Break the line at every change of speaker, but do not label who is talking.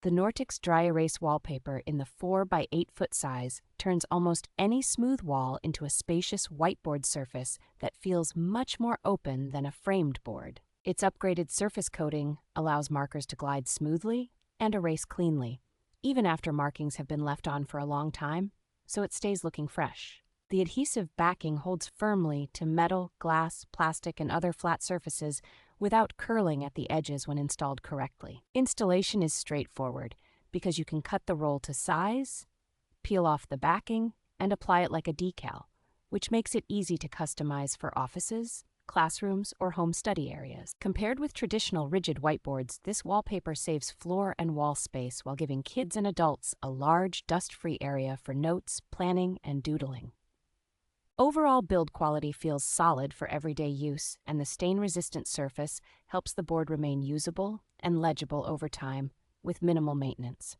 The Nortix Dry Erase Wallpaper in the 4x8ft size turns almost any smooth wall into a spacious whiteboard surface that feels much more open than a framed board. Its upgraded surface coating allows markers to glide smoothly and erase cleanly, even after markings have been left on for a long time, so it stays looking fresh. The adhesive backing holds firmly to metal, glass, plastic, and other flat surfaces without curling at the edges when installed correctly. Installation is straightforward because you can cut the roll to size, peel off the backing, and apply it like a decal, which makes it easy to customize for offices, classrooms, or home study areas. Compared with traditional rigid whiteboards, this wallpaper saves floor and wall space while giving kids and adults a large, dust-free area for notes, planning, and doodling. Overall build quality feels solid for everyday use, and the stain-resistant surface helps the board remain usable and legible over time with minimal maintenance.